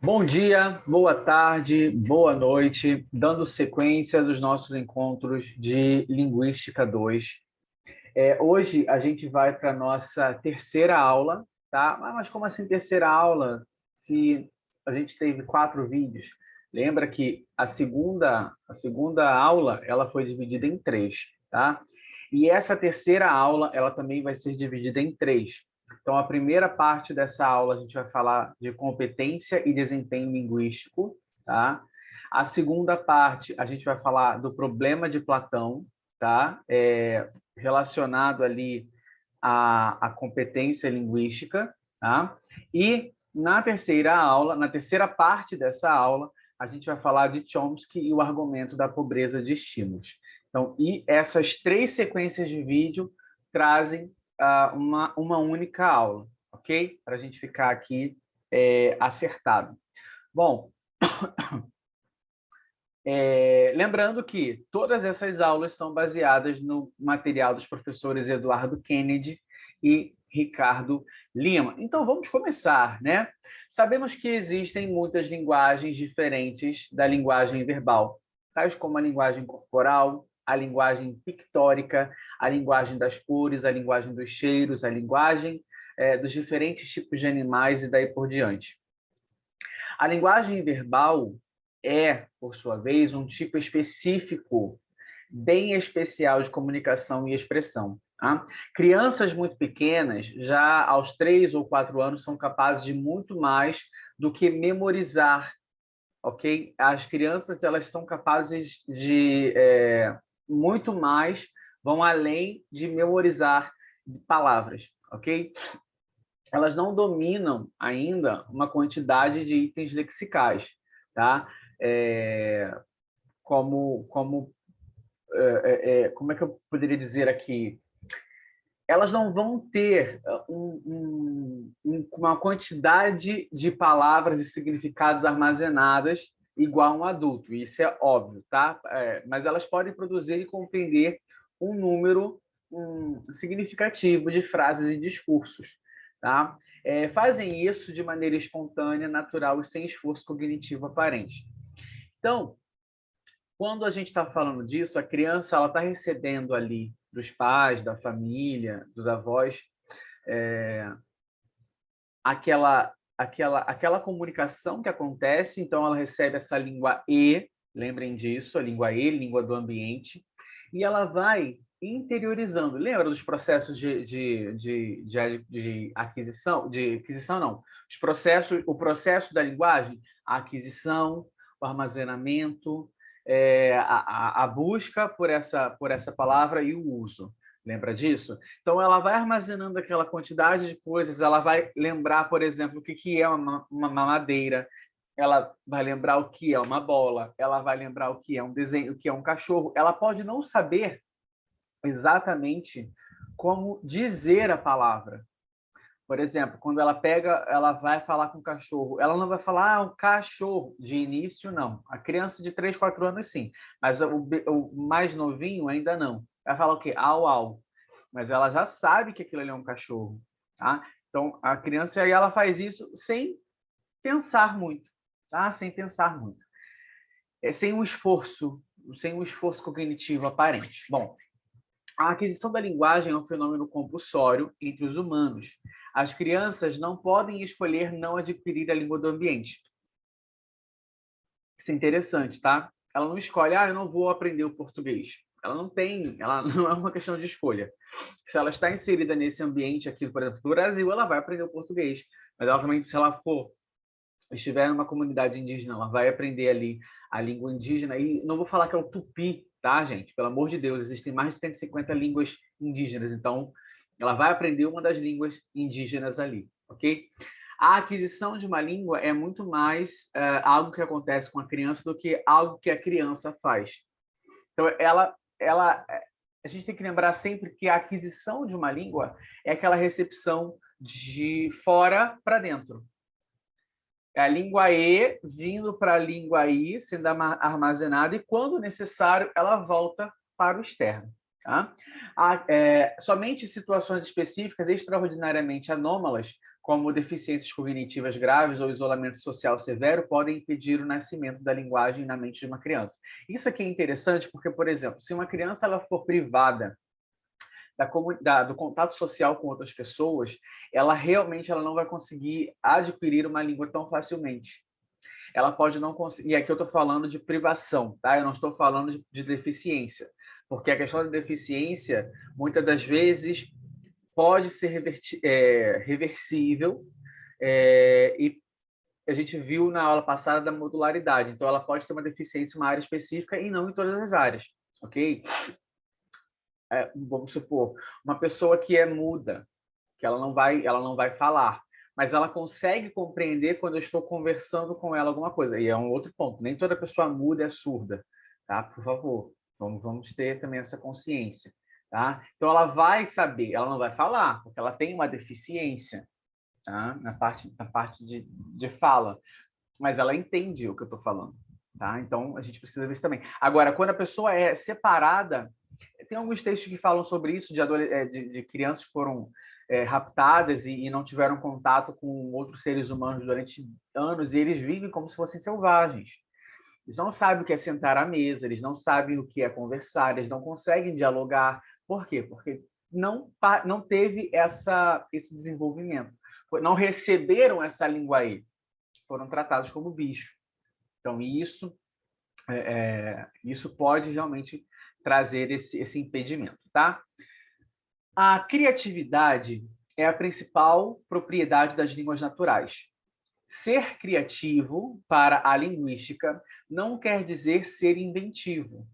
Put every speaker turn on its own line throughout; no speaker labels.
Bom dia, boa tarde, boa noite, dando sequência dos nossos encontros de Linguística 2. Hoje a gente vai para a nossa terceira aula, tá? Mas como assim terceira aula? Se a gente teve 4 vídeos. Lembra que a segunda aula ela foi dividida em 3, tá? E essa terceira aula ela também vai ser dividida em 3. Então, a primeira parte dessa aula a gente vai falar de competência e desempenho linguístico, tá? A segunda parte a gente vai falar do problema de Platão, tá? Relacionado ali à competência linguística, tá? E na terceira parte dessa aula, a gente vai falar de Chomsky e o argumento da pobreza de estímulos. Então, e essas 3 sequências de vídeo trazem uma única aula, ok? Para a gente ficar aqui acertado. Bom, lembrando que todas essas aulas são baseadas no material dos professores Eduardo Kennedy e Ricardo Lima. Então, vamos começar, né? Sabemos que existem muitas linguagens diferentes da linguagem verbal, tais como a linguagem corporal, a linguagem pictórica, a linguagem das cores, a linguagem dos cheiros, a linguagem dos diferentes tipos de animais e daí por diante. A linguagem verbal é, por sua vez, um tipo específico, bem especial de comunicação e expressão. Tá? Crianças muito pequenas, já aos 3 ou 4 anos, são capazes de muito mais do que memorizar, ok? As crianças elas são capazes de muito mais, vão além de memorizar palavras, ok? Elas não dominam ainda uma quantidade de itens lexicais, tá? Como é que eu poderia dizer aqui? Elas não vão ter uma quantidade de palavras e significados armazenadas igual um adulto, isso é óbvio, tá? Mas elas podem produzir e compreender um número significativo de frases e discursos, tá? Fazem isso de maneira espontânea, natural e sem esforço cognitivo aparente. Então, quando a gente está falando disso, a criança ela está recebendo ali dos pais, da família, dos avós, aquela comunicação que acontece, então ela recebe essa língua E, lembrem disso, a língua E, língua do ambiente, e ela vai interiorizando. Lembra dos processos de aquisição? De aquisição, não. O processo da linguagem, a aquisição, o armazenamento, a busca por essa palavra e o uso. Lembra disso? Então, ela vai armazenando aquela quantidade de coisas, ela vai lembrar, por exemplo, o que é uma mamadeira, ela vai lembrar o que é uma bola, ela vai lembrar o que é um desenho, o que é um cachorro. Ela pode não saber exatamente como dizer a palavra. Por exemplo, quando ela vai falar com o cachorro, ela não vai falar um cachorro de início, não. A criança de 3, 4 anos, sim. Mas o mais novinho ainda não. Vai falar o quê? Au, au. Mas ela já sabe que aquilo ali é um cachorro. Tá? Então, a criança aí ela faz isso sem pensar muito. Tá? Sem pensar muito. Sem um esforço cognitivo aparente. Bom, a aquisição da linguagem é um fenômeno compulsório entre os humanos. As crianças não podem escolher não adquirir a língua do ambiente. Isso é interessante, tá? Ela não escolhe, eu não vou aprender o português. Ela não é uma questão de escolha. Se ela está inserida nesse ambiente aqui, por exemplo, do Brasil, ela vai aprender o português. Mas ela também, se ela estiver numa comunidade indígena, ela vai aprender ali a língua indígena. E não vou falar que é o tupi, tá, gente? Pelo amor de Deus, existem mais de 150 línguas indígenas. Então, ela vai aprender uma das línguas indígenas ali, ok? A aquisição de uma língua é muito mais algo que acontece com a criança do que algo que a criança faz. Então, a gente tem que lembrar sempre que a aquisição de uma língua é aquela recepção de fora para dentro. É a língua E vindo para a língua I, sendo armazenada, e quando necessário, ela volta para o externo. Tá? Somente situações específicas extraordinariamente anômalas como deficiências cognitivas graves ou isolamento social severo, podem impedir o nascimento da linguagem na mente de uma criança. Isso aqui é interessante porque, por exemplo, se uma criança ela for privada do contato social com outras pessoas, ela realmente ela não vai conseguir adquirir uma língua tão facilmente. Ela pode não conseguir. E aqui eu estou falando de privação, tá? Eu não estou falando de deficiência, porque a questão da deficiência, muitas das vezes, pode ser reversível, e a gente viu na aula passada da modularidade. Então, ela pode ter uma deficiência em uma área específica e não em todas as áreas, ok? Vamos supor, uma pessoa que é muda, que ela não vai falar, mas ela consegue compreender quando eu estou conversando com ela alguma coisa. E é um outro ponto, nem toda pessoa muda é surda, tá? Por favor, vamos ter também essa consciência, tá? Então ela vai saber, ela não vai falar, porque ela tem uma deficiência, tá? Na parte de fala, mas ela entende o que eu estou falando, tá? Então a gente precisa ver isso também. Agora, quando a pessoa é separada, tem alguns textos que falam sobre isso, de crianças que foram raptadas e não tiveram contato com outros seres humanos durante anos, e eles vivem como se fossem selvagens. Eles não sabem o que é sentar à mesa, eles não sabem o que é conversar, eles não conseguem dialogar. Por quê? Porque não teve esse desenvolvimento. Não receberam essa língua aí. Foram tratados como bicho. Então, isso pode realmente trazer esse impedimento, tá? A criatividade é a principal propriedade das línguas naturais. Ser criativo para a linguística não quer dizer ser inventivo,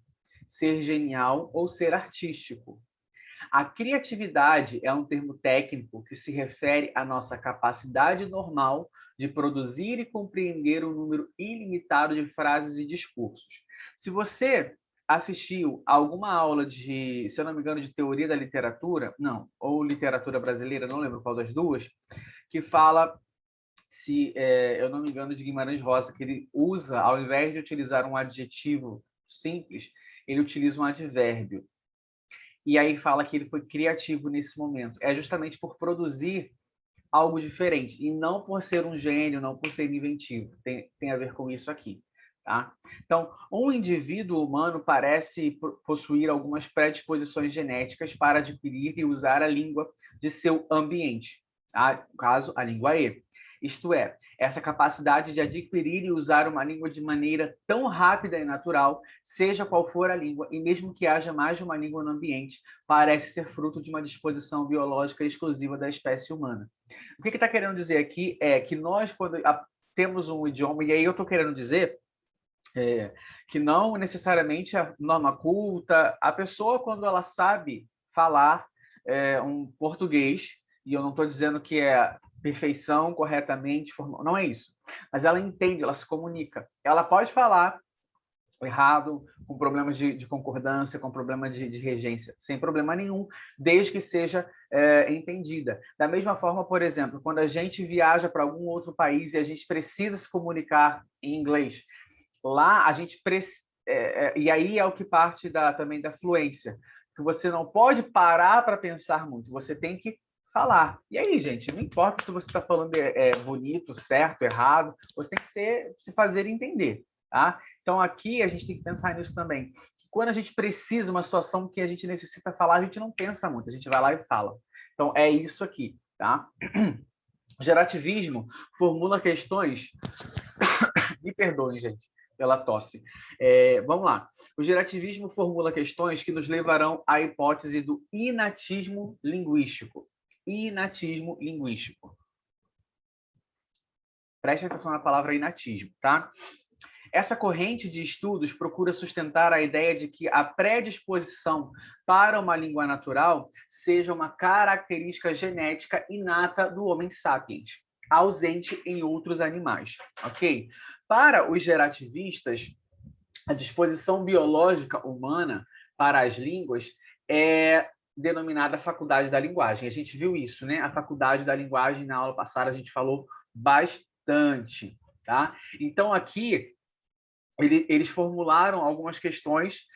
ser genial ou ser artístico. A criatividade é um termo técnico que se refere à nossa capacidade normal de produzir e compreender um número ilimitado de frases e discursos. Se você assistiu a alguma aula de, se eu não me engano, de teoria da literatura, não, ou literatura brasileira, não lembro qual das duas, que fala, se eu não me engano, de Guimarães Rosa, que ele usa, ao invés de utilizar um adjetivo simples, ele utiliza um advérbio. E aí fala que ele foi criativo nesse momento. É justamente por produzir algo diferente, e não por ser um gênio, não por ser inventivo. Tem a ver com isso aqui. Tá? Então, um indivíduo humano parece possuir algumas predisposições genéticas para adquirir e usar a língua de seu ambiente. Tá? No caso, a língua E. Isto é, essa capacidade de adquirir e usar uma língua de maneira tão rápida e natural, seja qual for a língua, e mesmo que haja mais de uma língua no ambiente, parece ser fruto de uma disposição biológica exclusiva da espécie humana. O que está querendo dizer aqui é que nós, quando temos um idioma, e aí eu estou querendo dizer que não necessariamente a norma culta, a pessoa, quando ela sabe falar um português, e eu não estou dizendo que é perfeição, corretamente, formal, não é isso, mas ela entende, ela se comunica. Ela pode falar errado, com problemas de concordância, com problema de regência, sem problema nenhum, desde que seja entendida. Da mesma forma, por exemplo, quando a gente viaja para algum outro país e a gente precisa se comunicar em inglês, lá a gente e aí é o que parte também da fluência, que você não pode parar para pensar muito, você tem que falar. E aí, gente, não importa se você está falando bonito, certo, errado, você tem que se fazer entender, tá? Então aqui a gente tem que pensar nisso também. Quando a gente precisa, uma situação que a gente necessita falar, a gente não pensa muito, a gente vai lá e fala. Então é isso aqui, tá? O gerativismo formula questões. Me perdoem, gente, pela tosse. Vamos lá. O gerativismo formula questões que nos levarão à hipótese do inatismo linguístico. Inatismo linguístico. Preste atenção na palavra inatismo, tá? Essa corrente de estudos procura sustentar a ideia de que a predisposição para uma língua natural seja uma característica genética inata do Homo sapiens, ausente em outros animais, ok? Para os gerativistas, a disposição biológica humana para as línguas é denominada faculdade da linguagem. A gente viu isso, né? A faculdade da linguagem, na aula passada, a gente falou bastante, tá? Então, aqui, eles formularam algumas questões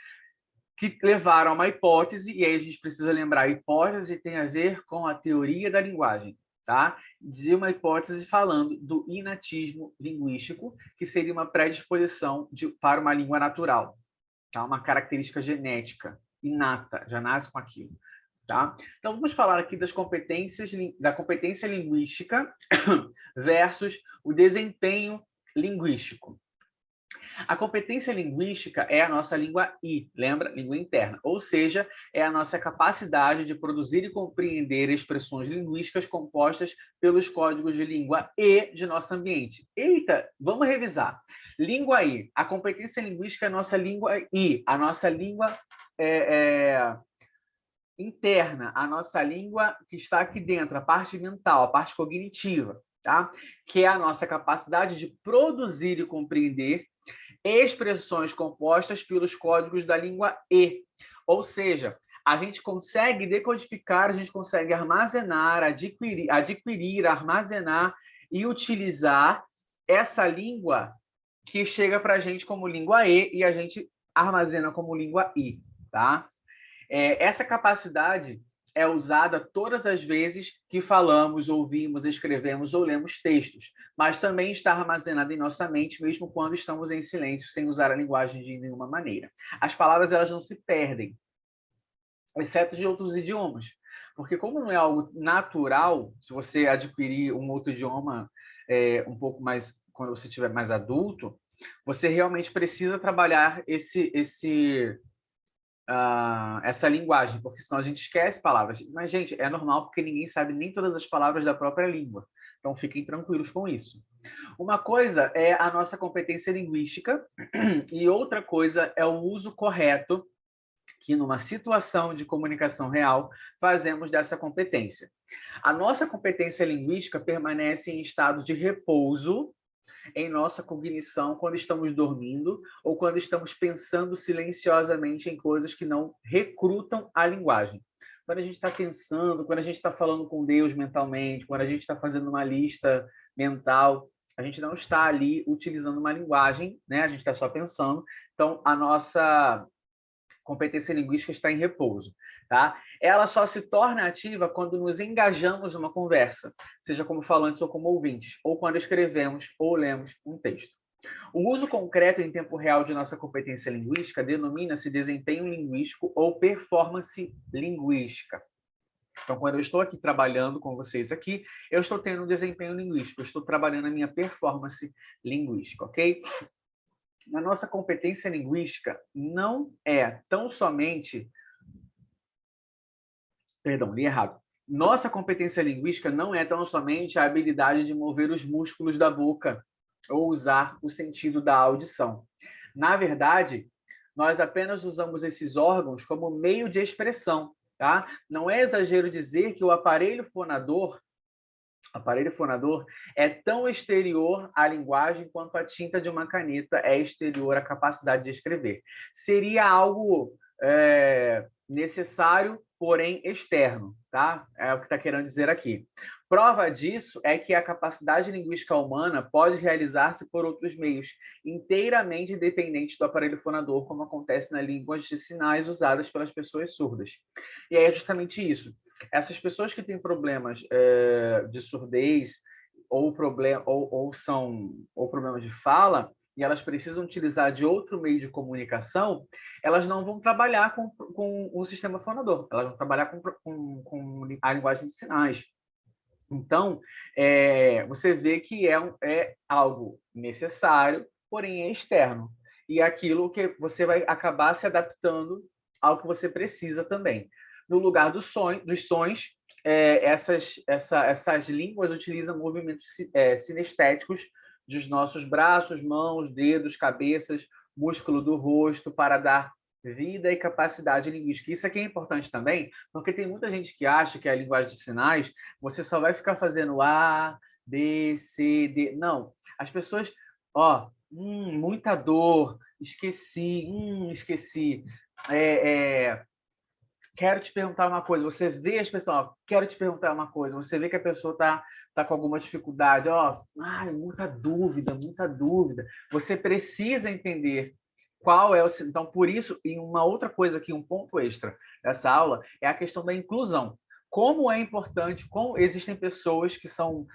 que levaram a uma hipótese, e aí a gente precisa lembrar, a hipótese tem a ver com a teoria da linguagem, tá? de uma hipótese falando do inatismo linguístico, que seria uma predisposição para uma língua natural, tá? Uma característica genética, inata, já nasce com aquilo. Tá? Então, vamos falar aqui das competências, da competência linguística versus o desempenho linguístico. A competência linguística é a nossa língua I, lembra? Língua interna. Ou seja, é a nossa capacidade de produzir e compreender expressões linguísticas compostas pelos códigos de língua E de nosso ambiente. Eita, vamos revisar. Língua I. A competência linguística é a nossa língua I, a nossa língua interna, a nossa língua que está aqui dentro, a parte mental, a parte cognitiva, tá? Que é a nossa capacidade de produzir e compreender expressões compostas pelos códigos da língua E. Ou seja, a gente consegue decodificar, a gente consegue armazenar, adquirir, armazenar e utilizar essa língua que chega para a gente como língua E e a gente armazena como língua I, tá? Essa capacidade é usada todas as vezes que falamos, ouvimos, escrevemos ou lemos textos, mas também está armazenada em nossa mente, mesmo quando estamos em silêncio, sem usar a linguagem de nenhuma maneira. As palavras elas não se perdem, exceto de outros idiomas, porque como não é algo natural, se você adquirir um outro idioma um pouco mais, quando você estiver mais adulto, você realmente precisa trabalhar essa linguagem, porque senão a gente esquece palavras. Mas, gente, é normal porque ninguém sabe nem todas as palavras da própria língua. Então, fiquem tranquilos com isso. Uma coisa é a nossa competência linguística e outra coisa é o uso correto que, numa situação de comunicação real, fazemos dessa competência. A nossa competência linguística permanece em estado de repouso em nossa cognição quando estamos dormindo ou quando estamos pensando silenciosamente em coisas que não recrutam a linguagem. Quando a gente está pensando, quando a gente está falando com Deus mentalmente, quando a gente está fazendo uma lista mental, a gente não está ali utilizando uma linguagem, né? A gente está só pensando. Então, a nossa competência linguística está em repouso, tá? Ela só se torna ativa quando nos engajamos numa conversa, seja como falantes ou como ouvintes, ou quando escrevemos ou lemos um texto. O uso concreto em tempo real de nossa competência linguística denomina-se desempenho linguístico ou performance linguística. Então, quando eu estou aqui trabalhando com vocês aqui, eu estou tendo um desempenho linguístico, eu estou trabalhando a minha performance linguística, ok? A nossa competência linguística não é tão somente... Perdão, li errado. Nossa competência linguística não é tão somente a habilidade de mover os músculos da boca ou usar o sentido da audição. Na verdade, nós apenas usamos esses órgãos como meio de expressão, tá? Não é exagero dizer que o aparelho fonador é tão exterior à linguagem quanto a tinta de uma caneta é exterior à capacidade de escrever. Seria algo necessário, porém externo, tá? É o que está querendo dizer aqui. Prova disso é que a capacidade linguística humana pode realizar-se por outros meios, inteiramente independentes do aparelho fonador, como acontece nas línguas de sinais usadas pelas pessoas surdas. E aí é justamente isso. Essas pessoas que têm problemas de surdez ou problemas de fala e elas precisam utilizar de outro meio de comunicação, elas não vão trabalhar com o sistema fonador, elas vão trabalhar com a linguagem de sinais. Então, você vê que é algo necessário, porém é externo. E é aquilo que você vai acabar se adaptando ao que você precisa também. No lugar dos sons, essas línguas utilizam movimentos sinestéticos dos nossos braços, mãos, dedos, cabeças, músculo do rosto, para dar vida e capacidade linguística. Isso aqui é importante também, porque tem muita gente que acha que a linguagem de sinais, você só vai ficar fazendo A, B, C, D. Não. As pessoas, muita dor, esqueci. Quero te perguntar uma coisa. Você vê as pessoas, quero te perguntar uma coisa. Você vê que a pessoa tá com alguma dificuldade, muita dúvida. Você precisa entender qual é o... Então, por isso, e uma outra coisa aqui, um ponto extra dessa aula, é a questão da inclusão. como é importante, como existem pessoas que são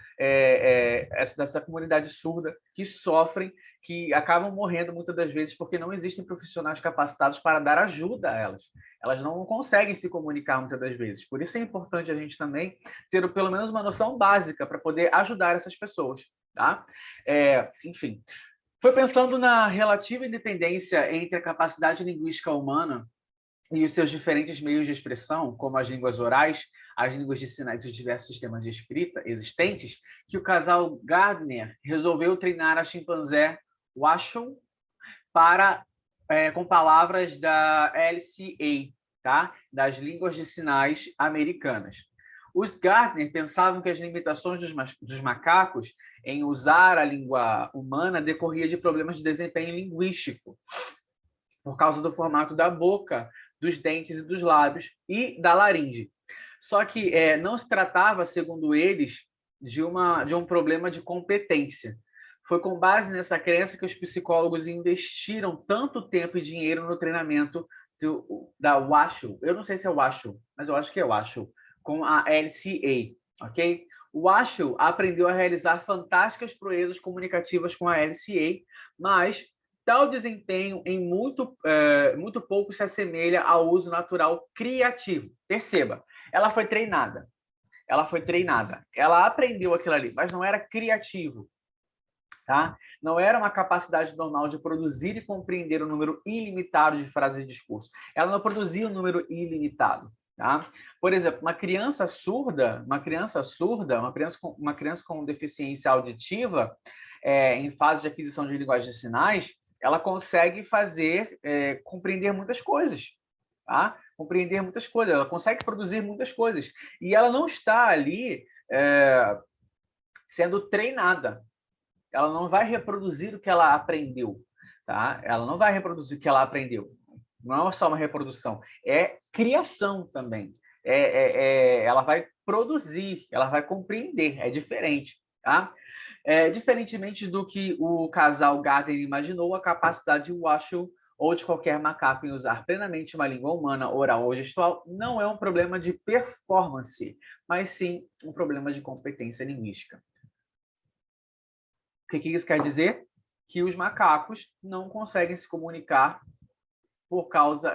dessa comunidade surda, que sofrem, que acabam morrendo muitas das vezes porque não existem profissionais capacitados para dar ajuda a elas. Elas não conseguem se comunicar muitas das vezes. Por isso é importante a gente também ter pelo menos uma noção básica para poder ajudar essas pessoas. Tá? Enfim, foi pensando na relativa independência entre a capacidade linguística humana e os seus diferentes meios de expressão, como as línguas orais, as línguas de sinais e os diversos sistemas de escrita existentes, que o casal Gardner resolveu treinar a chimpanzé Washoe com palavras da LCA, tá? Das línguas de sinais americanas. Os Gardner pensavam que as limitações dos macacos em usar a língua humana decorria de problemas de desempenho linguístico, por causa do formato da boca, dos dentes e dos lábios e da laringe. Só que não se tratava, segundo eles, de um problema de competência. Foi com base nessa crença que os psicólogos investiram tanto tempo e dinheiro no treinamento da Washoe. Eu não sei se é Washoe, mas eu acho que é Washoe, com a LCA, ok? O Washoe aprendeu a realizar fantásticas proezas comunicativas com a LCA, mas tal desempenho em muito pouco se assemelha ao uso natural criativo. Perceba, ela foi treinada. Ela aprendeu aquilo ali, mas não era criativo. Tá? Não era uma capacidade normal de produzir e compreender um número ilimitado de frases e discursos. Ela não produzia um número ilimitado. Tá? Por exemplo, uma criança com deficiência auditiva, em fase de aquisição de linguagem de sinais, ela consegue compreender muitas coisas. Tá? Compreender muitas coisas, ela consegue produzir muitas coisas. E ela não está ali sendo treinada. Ela não vai reproduzir o que ela aprendeu. Tá? Ela não vai reproduzir o que ela aprendeu. Não é só uma reprodução, é criação também. Ela vai produzir, ela vai compreender, é diferente. Tá? Diferentemente do que o casal Gardner imaginou, a capacidade de Washoe ou de qualquer macaco em usar plenamente uma língua humana, oral ou gestual, não é um problema de performance, mas sim um problema de competência linguística. O que isso quer dizer? Que os macacos não conseguem se comunicar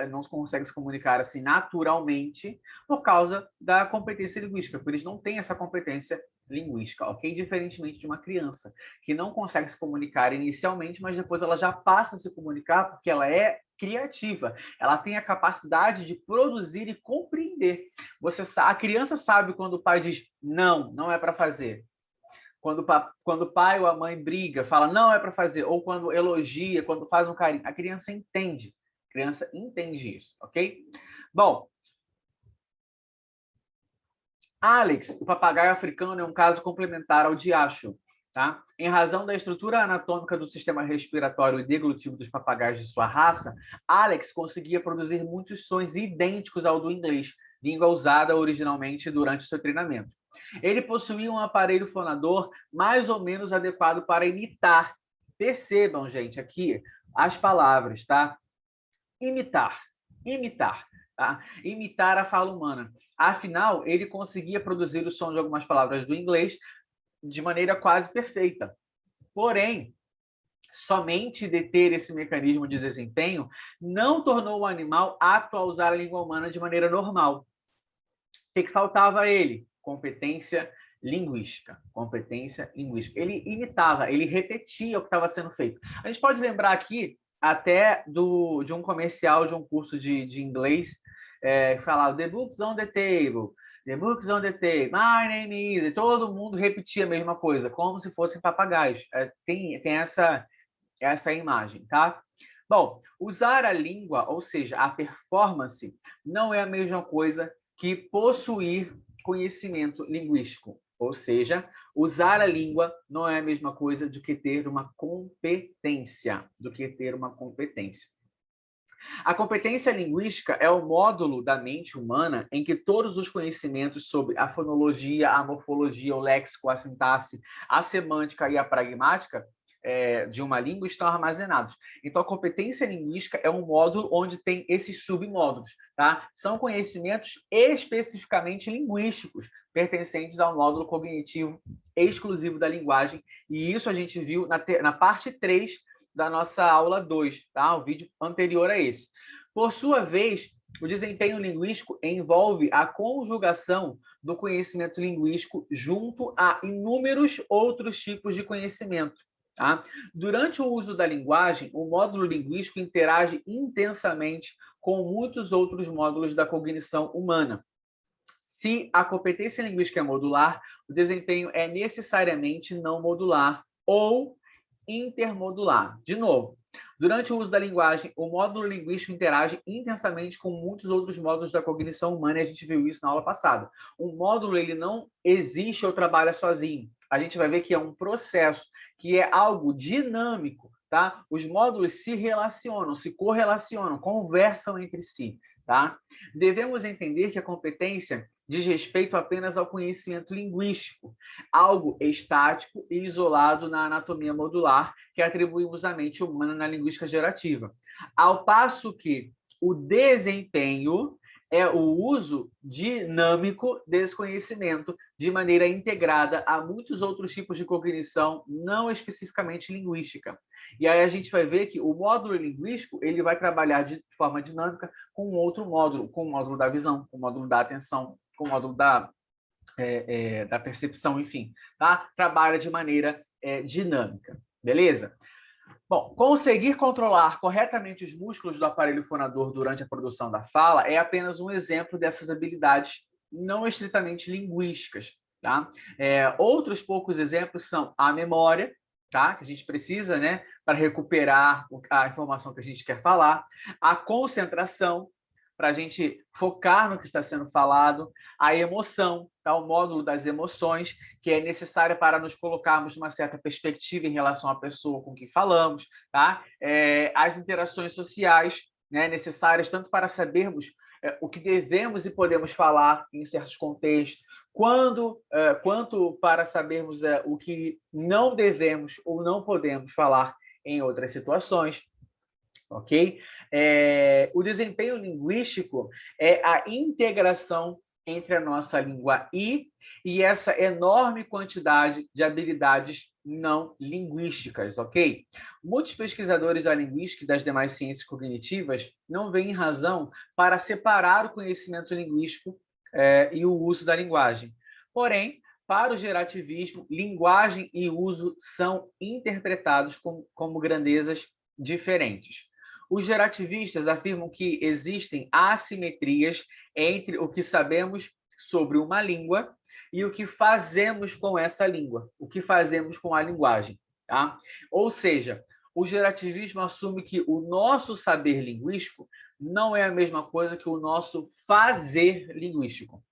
não conseguem se comunicar assim naturalmente por causa da competência linguística, porque eles não têm essa competência linguística, ok? Diferentemente de uma criança, que não consegue se comunicar inicialmente, mas depois ela já passa a se comunicar porque ela é criativa, ela tem a capacidade de produzir e compreender. A criança sabe quando o pai diz não, não é para fazer. Quando o pai ou a mãe briga, fala não é para fazer, ou quando elogia, quando faz um carinho, a criança entende. A criança entende isso, ok? Bom, Alex, o papagaio africano, é um caso complementar ao de Washoe, tá? Em razão da estrutura anatômica do sistema respiratório e deglutivo dos papagaios de sua raça, Alex conseguia produzir muitos sons idênticos ao do inglês, língua usada originalmente durante o seu treinamento. Ele possuía um aparelho fonador mais ou menos adequado para imitar. Percebam, gente, aqui as palavras, tá? Imitar. Tá? Imitar a fala humana. Afinal, ele conseguia produzir o som de algumas palavras do inglês de maneira quase perfeita. Porém, somente deter esse mecanismo de desempenho não tornou o animal apto a usar a língua humana de maneira normal. O que faltava a ele? Competência linguística. Ele imitava, ele repetia o que estava sendo feito. A gente pode lembrar aqui até de um comercial de um curso de inglês que falava The books on the table, my name is... E todo mundo repetia a mesma coisa, como se fossem papagaios. Tem essa imagem, tá? Bom, usar a língua, ou seja, a performance, não é a mesma coisa que possuir conhecimento linguístico. Ou seja, usar a língua não é a mesma coisa do que ter uma competência. A competência linguística é o módulo da mente humana em que todos os conhecimentos sobre a fonologia, a morfologia, o léxico, a sintaxe, a semântica e a pragmática de uma língua estão armazenados. Então, a competência linguística é um módulo onde tem esses submódulos, tá? São conhecimentos especificamente linguísticos, pertencentes ao módulo cognitivo exclusivo da linguagem, e isso a gente viu na parte 3 da nossa aula 2, tá? O vídeo anterior a esse. Por sua vez, o desempenho linguístico envolve a conjugação do conhecimento linguístico junto a inúmeros outros tipos de conhecimento. Tá? Durante o uso da linguagem, o módulo linguístico interage intensamente com muitos outros módulos da cognição humana. Se a competência linguística é modular, o desempenho é necessariamente não modular ou intermodular. De novo, durante o uso da linguagem, o módulo linguístico interage intensamente com muitos outros módulos da cognição humana, e a gente viu isso na aula passada. Um módulo ele não existe ou trabalha sozinho. A gente vai ver que é um processo, que é algo dinâmico, tá? Os módulos se relacionam, se correlacionam, conversam entre si, tá? Devemos entender que a competência diz respeito apenas ao conhecimento linguístico, algo estático e isolado na anatomia modular que atribuímos à mente humana na linguística gerativa. Ao passo que o desempenho é o uso dinâmico desse conhecimento de maneira integrada a muitos outros tipos de cognição, não especificamente linguística. E aí a gente vai ver que o módulo linguístico ele vai trabalhar de forma dinâmica com outro módulo, com o módulo da visão, com o módulo da atenção, com o módulo da percepção, enfim, tá? Trabalha de maneira dinâmica, beleza? Bom, conseguir controlar corretamente os músculos do aparelho fonador durante a produção da fala é apenas um exemplo dessas habilidades não estritamente linguísticas, tá? Outros poucos exemplos são a memória, tá? Que a gente precisa, né, para recuperar a informação que a gente quer falar, a concentração, para a gente focar no que está sendo falado, a emoção, tá? O módulo das emoções, que é necessária para nos colocarmos numa certa perspectiva em relação à pessoa com quem falamos, tá? As interações sociais, né, necessárias tanto para sabermos o que devemos e podemos falar em certos contextos, quanto para sabermos o que não devemos ou não podemos falar em outras situações. Ok? O desempenho linguístico é a integração entre a nossa língua e essa enorme quantidade de habilidades não linguísticas, ok? Muitos pesquisadores da linguística e das demais ciências cognitivas não veem razão para separar o conhecimento linguístico e o uso da linguagem. Porém, para o gerativismo, linguagem e uso são interpretados como grandezas diferentes. Os gerativistas afirmam que existem assimetrias entre o que sabemos sobre uma língua e o que fazemos com essa língua, o que fazemos com a linguagem, tá? Ou seja, o gerativismo assume que o nosso saber linguístico não é a mesma coisa que o nosso fazer linguístico.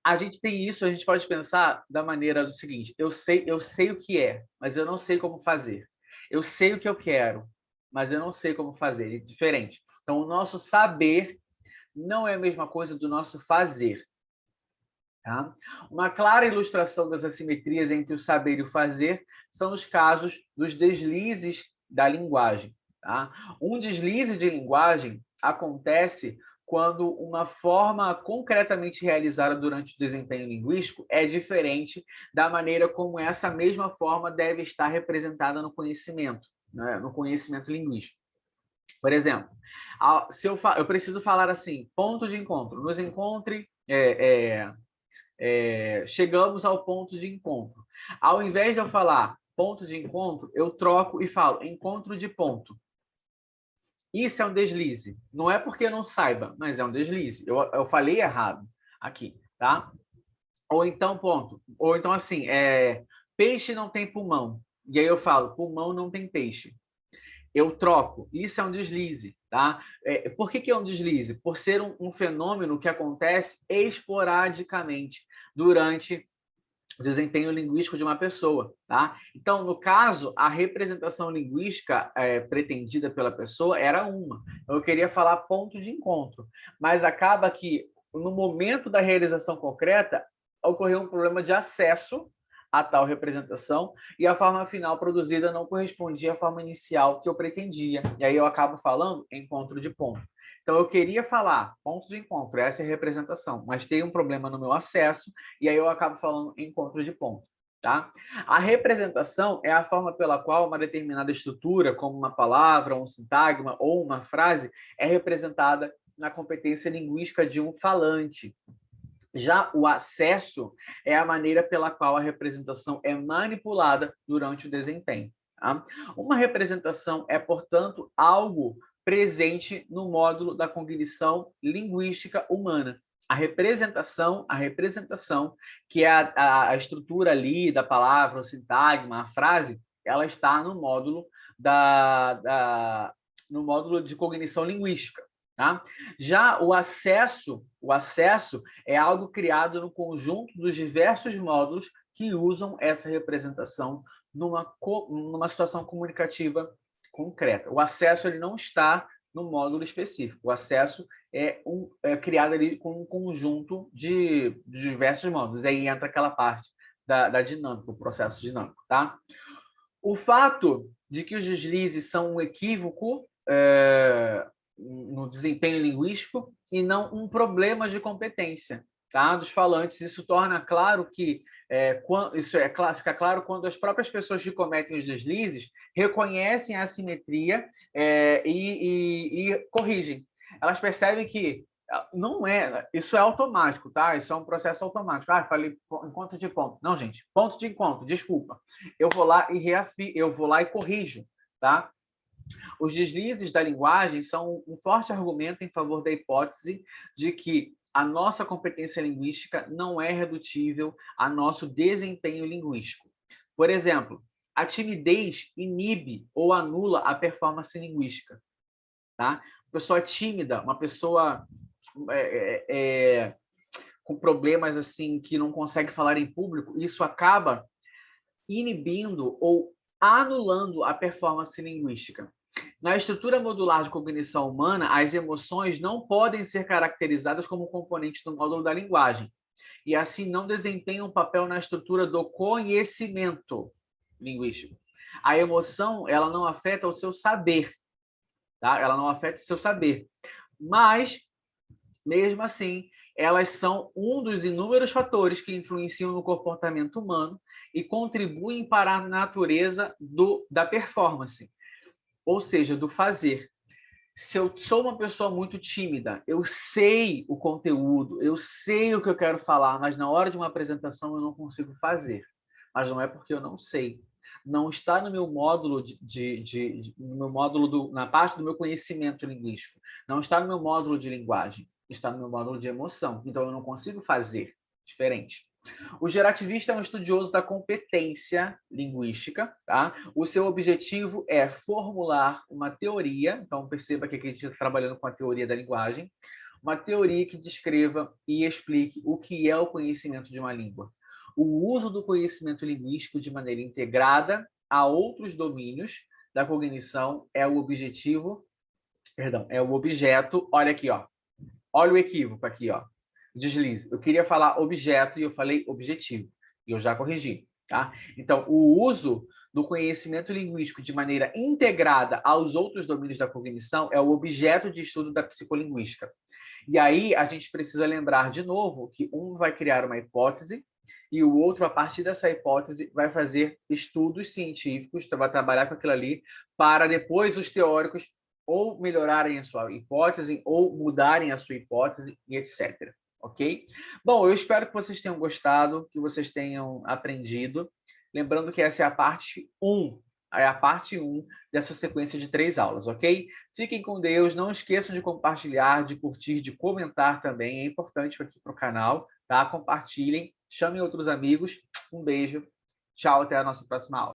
A gente tem isso, a gente pode pensar da maneira do seguinte: eu sei o que é, mas eu não sei como fazer. Eu sei o que eu quero, mas eu não sei como fazer, é diferente. Então, o nosso saber não é a mesma coisa do nosso fazer. Tá? Uma clara ilustração das assimetrias entre o saber e o fazer são os casos dos deslizes da linguagem. Tá? Um deslize de linguagem acontece quando uma forma concretamente realizada durante o desempenho linguístico é diferente da maneira como essa mesma forma deve estar representada no conhecimento, né? No conhecimento linguístico. Por exemplo, se eu preciso falar assim, ponto de encontro, nos encontre, chegamos ao ponto de encontro. Ao invés de eu falar ponto de encontro, eu troco e falo encontro de ponto. Isso é um deslize. Não é porque eu não saiba, mas é um deslize. Eu falei errado aqui, tá? Ou então, ponto. Ou então, assim, peixe não tem pulmão. E aí eu falo, pulmão não tem peixe. Eu troco. Isso é um deslize, tá? Por que é um deslize? Por ser um fenômeno que acontece esporadicamente durante o desempenho linguístico de uma pessoa, tá? Então, no caso, a representação linguística pretendida pela pessoa era uma. Eu queria falar ponto de encontro, mas acaba que, no momento da realização concreta, ocorreu um problema de acesso a tal representação e a forma final produzida não correspondia à forma inicial que eu pretendia. E aí eu acabo falando encontro de ponto. Então, eu queria falar ponto de encontro, essa é a representação, mas tem um problema no meu acesso, e aí eu acabo falando encontro de ponto. Tá? A representação é a forma pela qual uma determinada estrutura, como uma palavra, um sintagma ou uma frase, é representada na competência linguística de um falante. Já o acesso é a maneira pela qual a representação é manipulada durante o desempenho. Tá? Uma representação é, portanto, algo presente no módulo da cognição linguística humana. A representação, que é a estrutura ali da palavra, o sintagma, a frase, ela está no módulo no módulo de cognição linguística. Tá? Já o acesso é algo criado no conjunto dos diversos módulos que usam essa representação numa situação comunicativa concreta. O acesso ele não está no módulo específico. O acesso é criado ali com um conjunto de diversos módulos. Aí entra aquela parte da dinâmica, o processo dinâmico. Tá? O fato de que os deslizes são um equívoco no desempenho linguístico e não um problema de competência, tá? Dos falantes. Isso torna claro que fica claro quando as próprias pessoas que cometem os deslizes reconhecem a assimetria e corrigem. Elas percebem que não isso é automático, tá? Isso é um processo automático. Falei encontro de ponto. Não, gente, ponto de encontro, desculpa. Eu vou lá e corrijo, tá? Os deslizes da linguagem são um forte argumento em favor da hipótese de que a nossa competência linguística não é redutível a nosso desempenho linguístico. Por exemplo, a timidez inibe ou anula a performance linguística. Tá? Uma pessoa tímida, uma pessoa com problemas assim que não consegue falar em público, isso acaba inibindo ou anulando a performance linguística. Na estrutura modular de cognição humana, as emoções não podem ser caracterizadas como componentes do módulo da linguagem, e assim não desempenham um papel na estrutura do conhecimento linguístico. A emoção, ela não afeta o seu saber, tá? Ela não afeta o seu saber, mas, mesmo assim, elas são um dos inúmeros fatores que influenciam no comportamento humano e contribuem para a natureza da performance, ou seja, do fazer. Se eu sou uma pessoa muito tímida, eu sei o conteúdo, eu sei o que eu quero falar, mas na hora de uma apresentação eu não consigo fazer. Mas não é porque eu não sei. Não está no meu módulo na parte do meu conhecimento linguístico. Não está no meu módulo de linguagem. Está no meu módulo de emoção. Então eu não consigo fazer diferente. O gerativista é um estudioso da competência linguística, tá? O seu objetivo é formular uma teoria, então perceba que aqui a gente está trabalhando com a teoria da linguagem, uma teoria que descreva e explique o que é o conhecimento de uma língua. O uso do conhecimento linguístico de maneira integrada a outros domínios da cognição é o objetivo, é o objeto, olha aqui, ó. Olha o equívoco aqui, ó. Deslize. Eu queria falar objeto e eu falei objetivo. E eu já corrigi. Tá? Então, o uso do conhecimento linguístico de maneira integrada aos outros domínios da cognição é o objeto de estudo da psicolinguística. E aí, a gente precisa lembrar de novo que um vai criar uma hipótese e o outro, a partir dessa hipótese, vai fazer estudos científicos, vai trabalhar com aquilo ali, para depois os teóricos ou melhorarem a sua hipótese ou mudarem a sua hipótese e etc. Ok? Bom, eu espero que vocês tenham gostado, que vocês tenham aprendido. Lembrando que essa é a parte 1, dessa sequência de 3 aulas, ok? Fiquem com Deus, não esqueçam de compartilhar, de curtir, de comentar também, é importante aqui para o canal, tá? Compartilhem, chamem outros amigos. Um beijo, tchau, até a nossa próxima aula.